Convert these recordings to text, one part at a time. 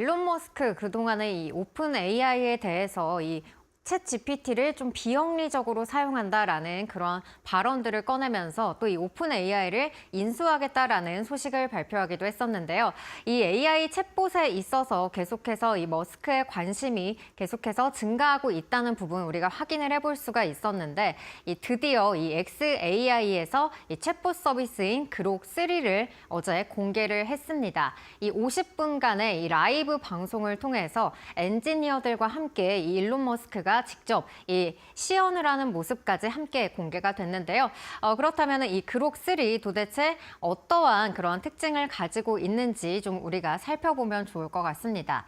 일론 머스크 그동안에 이 오픈 AI에 대해서 이 챗 GPT를 좀 비영리적으로 사용한다라는 그런 발언들을 꺼내면서 또 이 오픈 AI를 인수하겠다라는 소식을 발표하기도 했었는데요. 이 AI 챗봇에 있어서 계속해서 이 머스크의 관심이 계속해서 증가하고 있다는 부분 우리가 확인을 해볼 수가 있었는데 드디어 이 xAI에서 이 챗봇 서비스인 그록 3를 어제 공개를 했습니다. 이 50분간의 이 라이브 방송을 통해서 엔지니어들과 함께 이 일론 머스크가 직접 이 시연을 하는 모습까지 함께 공개가 됐는데요. 그렇다면 이 그록 3 도대체 어떠한 그런 특징을 가지고 있는지 좀 우리가 살펴보면 좋을 것 같습니다.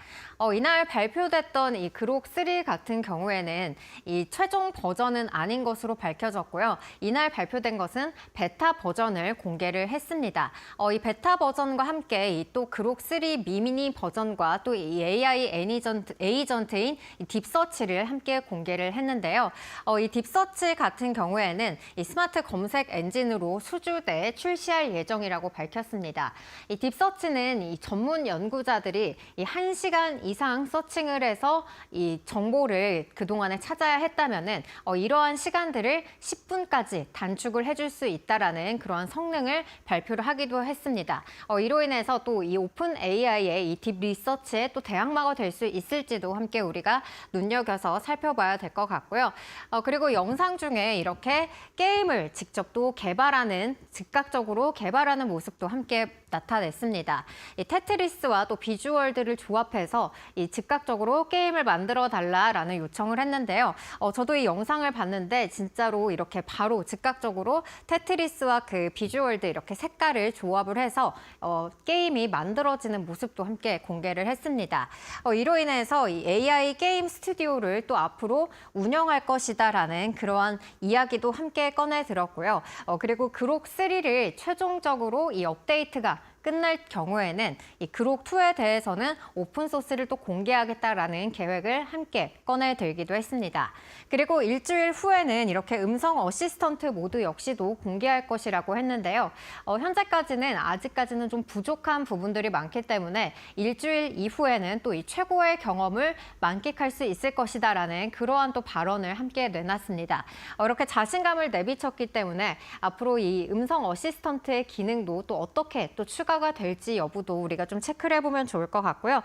이날 발표됐던 이 그록 3 같은 경우에는 이 최종 버전은 아닌 것으로 밝혀졌고요. 이날 발표된 것은 베타 버전을 공개를 했습니다. 이 베타 버전과 함께 이 또 그록 3 미니 버전과 또 이 AI 에이전트인 이 딥서치를 함께 공개를 했는데요. 이 딥서치 같은 경우에는 이 스마트 검색 엔진으로 수주대에 출시할 예정이라고 밝혔습니다. 이 딥서치는 이 전문 연구자들이 이 1시간 이상 서칭을 해서 이 정보를 그동안에 찾아야 했다면은 이러한 시간들을 10분까지 단축을 해줄 수 있다라는 그러한 성능을 발표를 하기도 했습니다. 이로 인해서 또 이 오픈 AI의 이 딥 리서치에 또 대항마가 될 수 있을지도 함께 우리가 눈여겨서 살펴봐야 될 것 같고요. 그리고 영상 중에 이렇게 게임을 직접 또 즉각적으로 개발하는 모습도 함께 나타냈습니다. 이 테트리스와 또 비주얼들을 조합해서 이 즉각적으로 게임을 만들어 달라라는 요청을 했는데요. 저도 이 영상을 봤는데 진짜로 이렇게 바로 즉각적으로 테트리스와 그 비주얼들 이렇게 색깔을 조합을 해서 게임이 만들어지는 모습도 함께 공개를 했습니다. 이로 인해서 이 AI 게임 스튜디오를 또 앞으로 운영할 것이다라는 그러한 이야기도 함께 꺼내 들었고요. 그리고 그록 3를 최종적으로 이 업데이트가 끝날 경우에는 이 그록 2에 대해서는 오픈소스를 또 공개하겠다라는 계획을 함께 꺼내들기도 했습니다. 그리고 일주일 후에는 이렇게 음성 어시스턴트 모드 역시도 공개할 것이라고 했는데요. 현재까지는 아직까지는 좀 부족한 부분들이 많기 때문에 일주일 이후에는 또 이 최고의 경험을 만끽할 수 있을 것이다라는 그러한 또 발언을 함께 내놨습니다. 이렇게 자신감을 내비쳤기 때문에 앞으로 이 음성 어시스턴트의 기능도 또 어떻게 또 추가가 될지 여부도 우리가 좀 체크를 해보면 좋을 것 같고요.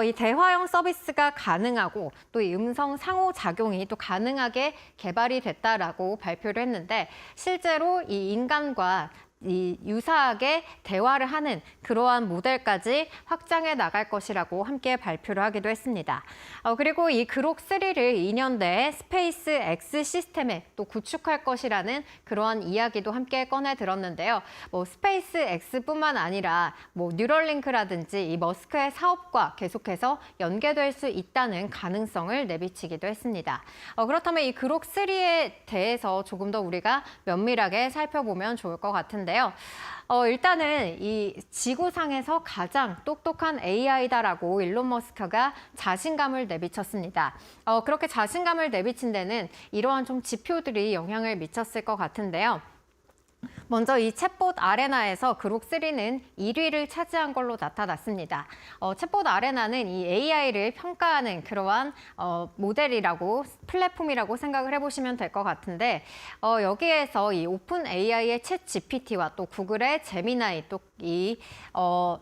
이 대화형 서비스가 가능하고 또 이 음성 상호작용이 또 가능하게 개발이 됐다라고 발표를 했는데 실제로 이 인간과 이 유사하게 대화를 하는 그러한 모델까지 확장해 나갈 것이라고 함께 발표를 하기도 했습니다. 그리고 이 그록 3를 2년 내에 스페이스 X 시스템에 또 구축할 것이라는 그러한 이야기도 함께 꺼내 들었는데요. 스페이스 X뿐만 아니라 뉴럴링크라든지 이 머스크의 사업과 계속해서 연계될 수 있다는 가능성을 내비치기도 했습니다. 그렇다면 이 그록 3에 대해서 조금 더 우리가 면밀하게 살펴보면 좋을 것 같은데요. 일단은 이 지구상에서 가장 똑똑한 AI다라고 일론 머스크가 자신감을 내비쳤습니다. 그렇게 자신감을 내비친 데는 이러한 좀 지표들이 영향을 미쳤을 것 같은데요. 먼저 이 챗봇 아레나에서 그록 3는 1위를 차지한 걸로 나타났습니다. 챗봇 아레나는 이 AI를 평가하는 그러한 플랫폼이라고 생각을 해보시면 될 것 같은데 여기에서 이 오픈 AI의 챗 GPT와 또 구글의 제미나이 또 이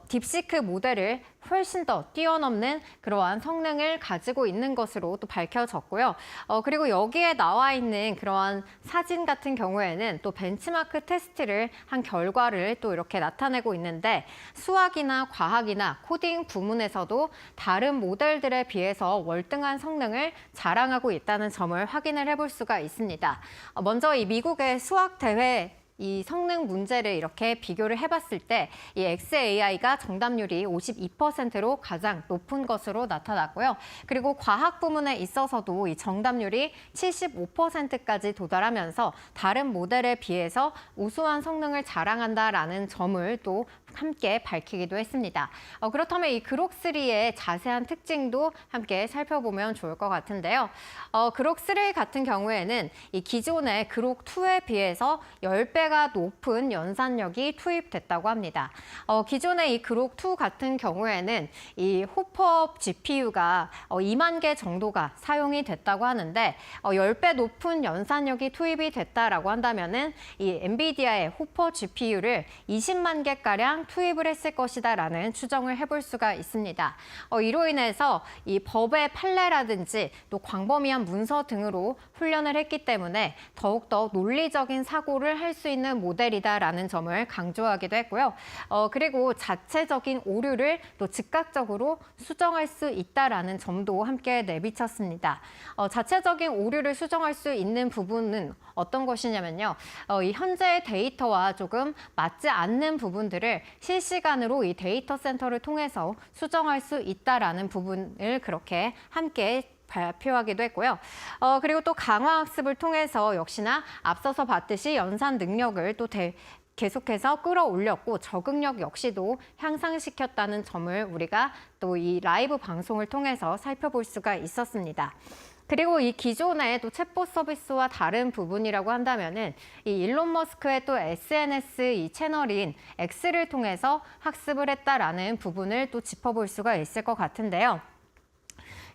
딥시크 모델을 훨씬 더 뛰어넘는 그러한 성능을 가지고 있는 것으로 또 밝혀졌고요. 그리고 여기에 나와 있는 그러한 사진 같은 경우에는 또 벤치마크 테스트를 한 결과를 또 이렇게 나타내고 있는데 수학이나 과학이나 코딩 부문에서도 다른 모델들에 비해서 월등한 성능을 자랑하고 있다는 점을 확인을 해볼 수가 있습니다. 먼저 이 미국의 수학 대회 이 성능 문제를 이렇게 비교를 해봤을 때 이 xAI가 정답률이 52%로 가장 높은 것으로 나타났고요. 그리고 과학 부문에 있어서도 이 정답률이 75%까지 도달하면서 다른 모델에 비해서 우수한 성능을 자랑한다라는 점을 또 함께 밝히기도 했습니다. 그렇다면 이 그록3의 자세한 특징도 함께 살펴보면 좋을 것 같은데요. 그록3 같은 경우에는 이 기존의 그록2에 비해서 10배가 높은 연산력이 투입됐다고 합니다. 기존의 이 그록2 같은 경우에는 이 호퍼 GPU가 2만 개 정도가 사용이 됐다고 하는데 10배 높은 연산력이 투입이 됐다라고 한다면은 이 엔비디아의 호퍼 GPU를 20만 개가량 투입을 했을 것이다라는 추정을 해볼 수가 있습니다. 이로 인해서 이 법의 판례라든지 또 광범위한 문서 등으로 훈련을 했기 때문에 더욱더 논리적인 사고를 할 수 있는 모델이다라는 점을 강조하기도 했고요. 그리고 자체적인 오류를 또 즉각적으로 수정할 수 있다라는 점도 함께 내비쳤습니다. 자체적인 오류를 수정할 수 있는 부분은 어떤 것이냐면요. 이 현재의 데이터와 조금 맞지 않는 부분들을 실시간으로 이 데이터 센터를 통해서 수정할 수 있다라는 부분을 그렇게 함께 발표하기도 했고요. 그리고 또 강화학습을 통해서 역시나 앞서서 봤듯이 연산 능력을 또 계속해서 끌어올렸고 적응력 역시도 향상시켰다는 점을 우리가 또 이 라이브 방송을 통해서 살펴볼 수가 있었습니다. 그리고 이 기존의 또 챗봇 서비스와 다른 부분이라고 한다면은 이 일론 머스크의 또 SNS 이 채널인 X를 통해서 학습을 했다라는 부분을 또 짚어볼 수가 있을 것 같은데요.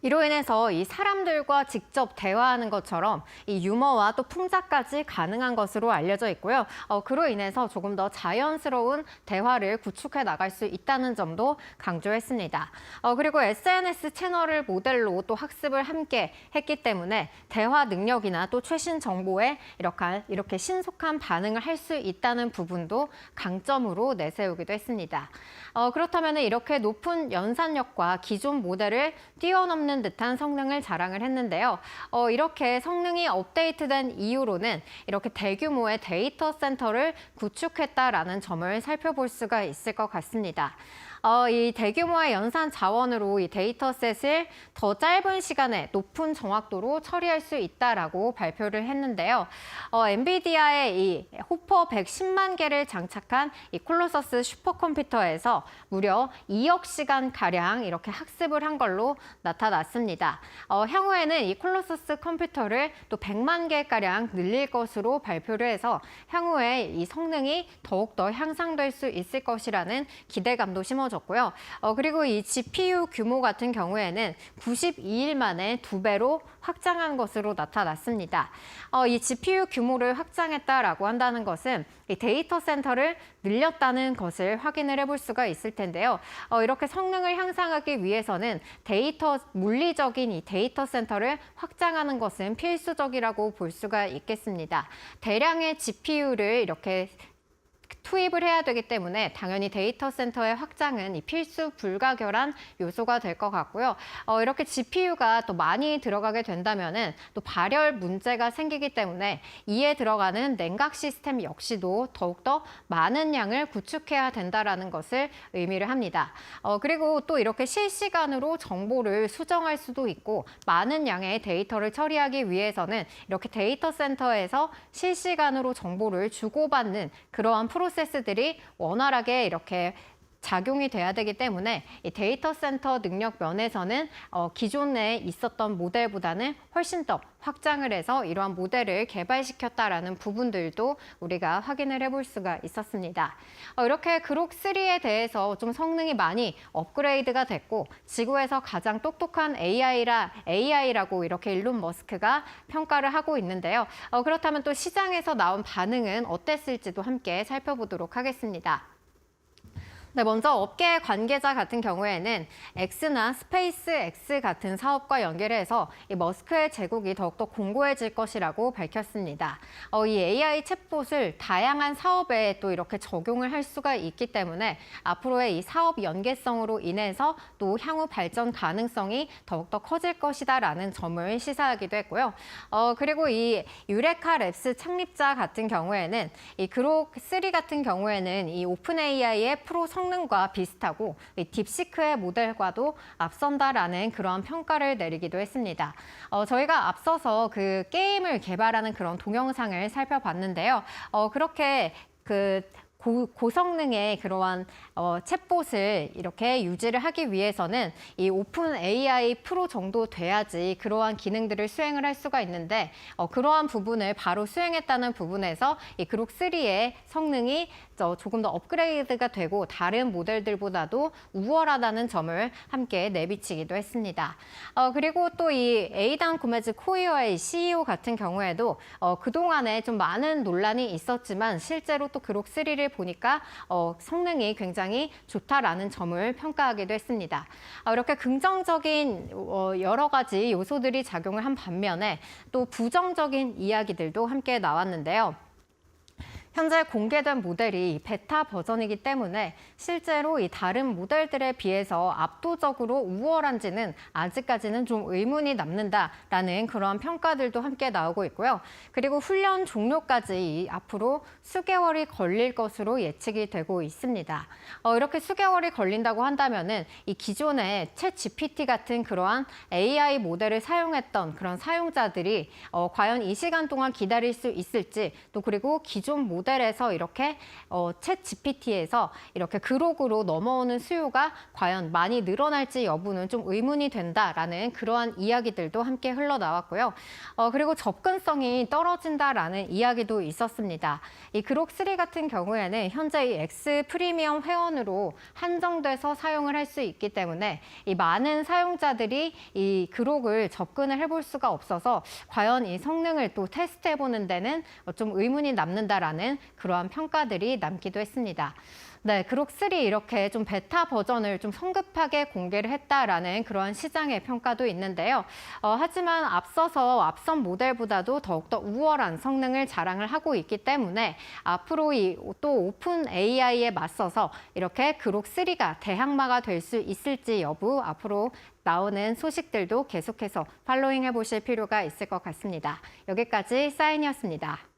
이로 인해서 이 사람들과 직접 대화하는 것처럼 이 유머와 또 풍자까지 가능한 것으로 알려져 있고요. 그로 인해서 조금 더 자연스러운 대화를 구축해 나갈 수 있다는 점도 강조했습니다. 그리고 SNS 채널을 모델로 또 학습을 함께 했기 때문에 대화 능력이나 또 최신 정보에 이렇게 신속한 반응을 할 수 있다는 부분도 강점으로 내세우기도 했습니다. 그렇다면 이렇게 높은 연산력과 기존 모델을 뛰어넘는 듯한 성능을 자랑을 했는데요. 이렇게 성능이 업데이트된 이유로는 이렇게 대규모의 데이터 센터를 구축했다라는 점을 살펴볼 수가 있을 것 같습니다. 이 대규모의 연산 자원으로 이 데이터셋을 더 짧은 시간에 높은 정확도로 처리할 수 있다라고 발표를 했는데요. 엔비디아의 이 호퍼 110만 개를 장착한 이 콜로서스 슈퍼컴퓨터에서 무려 2억 시간 가량 이렇게 학습을 한 걸로 나타났습니다. 향후에는 이 콜로서스 컴퓨터를 또 100만 개 가량 늘릴 것으로 발표를 해서 향후에 이 성능이 더욱더 향상될 수 있을 것이라는 기대감도 심어졌습니다. 졌고요. 그리고 이 GPU 규모 같은 경우에는 92일 만에 2배로 확장한 것으로 나타났습니다. 이 GPU 규모를 확장했다라고 한다는 것은 이 데이터 센터를 늘렸다는 것을 확인을 해볼 수가 있을 텐데요. 이렇게 성능을 향상하기 위해서는 물리적인 이 데이터 센터를 확장하는 것은 필수적이라고 볼 수가 있겠습니다. 대량의 GPU를 이렇게 투입을 해야 되기 때문에 당연히 데이터 센터의 확장은 이 필수 불가결한 요소가 될 것 같고요. 이렇게 GPU가 또 많이 들어가게 된다면은 또 발열 문제가 생기기 때문에 이에 들어가는 냉각 시스템 역시도 더욱더 많은 양을 구축해야 된다라는 것을 의미를 합니다. 그리고 또 이렇게 실시간으로 정보를 수정할 수도 있고 많은 양의 데이터를 처리하기 위해서는 이렇게 데이터 센터에서 실시간으로 정보를 주고받는 그러한 프로세스들이 원활하게 이렇게 작용이 돼야 되기 때문에 이 데이터 센터 능력 면에서는 기존에 있었던 모델보다는 훨씬 더 확장을 해서 이러한 모델을 개발시켰다라는 부분들도 우리가 확인을 해볼 수가 있었습니다. 이렇게 그록3에 대해서 좀 성능이 많이 업그레이드가 됐고 지구에서 가장 똑똑한 AI라고 이렇게 일론 머스크가 평가를 하고 있는데요. 그렇다면 또 시장에서 나온 반응은 어땠을지도 함께 살펴보도록 하겠습니다. 네, 먼저 업계 관계자 같은 경우에는 X나 스페이스 X 같은 사업과 연결해서 이 머스크의 제국이 더욱더 공고해질 것이라고 밝혔습니다. 이 AI 챗봇을 다양한 사업에 또 이렇게 적용을 할 수가 있기 때문에 앞으로의 이 사업 연계성으로 인해서 또 향후 발전 가능성이 더욱더 커질 것이다라는 점을 시사하기도 했고요. 그리고 이 유레카 랩스 창립자 같은 경우에는 이 그록3 같은 경우에는 이 오픈 AI의 프로 성능과 비슷하고 딥시크의 모델과도 앞선다라는 그런 평가를 내리기도 했습니다. 저희가 앞서서 그 게임을 개발하는 그런 동영상을 살펴봤는데요. 그렇게 고성능의 그러한 챗봇을 이렇게 유지를 하기 위해서는 이 오픈 AI 프로 정도 돼야지 그러한 기능들을 수행을 할 수가 있는데 그러한 부분을 바로 수행했다는 부분에서 이 그록 3의 성능이 조금 더 업그레이드가 되고 다른 모델들보다도 우월하다는 점을 함께 내비치기도 했습니다. 그리고 또 이 에이단 고메즈 코이어의 CEO 같은 경우에도 그동안에 좀 많은 논란이 있었지만 실제로 또 그록 3를 보니까 성능이 굉장히 좋다라는 점을 평가하기도 했습니다. 이렇게 긍정적인 여러 가지 요소들이 작용을 한 반면에 또 부정적인 이야기들도 함께 나왔는데요. 현재 공개된 모델이 베타 버전이기 때문에 실제로 이 다른 모델들에 비해서 압도적으로 우월한지는 아직까지는 좀 의문이 남는다라는 그런 평가들도 함께 나오고 있고요. 그리고 훈련 종료까지 앞으로 수개월이 걸릴 것으로 예측이 되고 있습니다. 이렇게 수개월이 걸린다고 한다면은 이 기존의 챗 GPT 같은 그러한 AI 모델을 사용했던 그런 사용자들이 과연 이 시간 동안 기다릴 수 있을지 또 그리고 기존 모델에서 이렇게 챗 GPT에서 이렇게 그록으로 넘어오는 수요가 과연 많이 늘어날지 여부는 좀 의문이 된다라는 그러한 이야기들도 함께 흘러나왔고요. 그리고 접근성이 떨어진다라는 이야기도 있었습니다. 이 그록 3 같은 경우에는 현재 이 X 프리미엄 회원으로 한정돼서 사용을 할 수 있기 때문에 이 많은 사용자들이 이 그록을 접근을 해볼 수가 없어서 과연 이 성능을 또 테스트해보는 데는 좀 의문이 남는다라는 그러한 평가들이 남기도 했습니다. 네, 그록 3 이렇게 좀 베타 버전을 좀 성급하게 공개를 했다라는 그러한 시장의 평가도 있는데요. 하지만 앞선 모델보다도 더욱더 우월한 성능을 자랑을 하고 있기 때문에 앞으로 또 오픈 AI에 맞서서 이렇게 그록 3가 대항마가 될 수 있을지 여부 앞으로 나오는 소식들도 계속해서 팔로잉 해보실 필요가 있을 것 같습니다. 여기까지 사인이었습니다.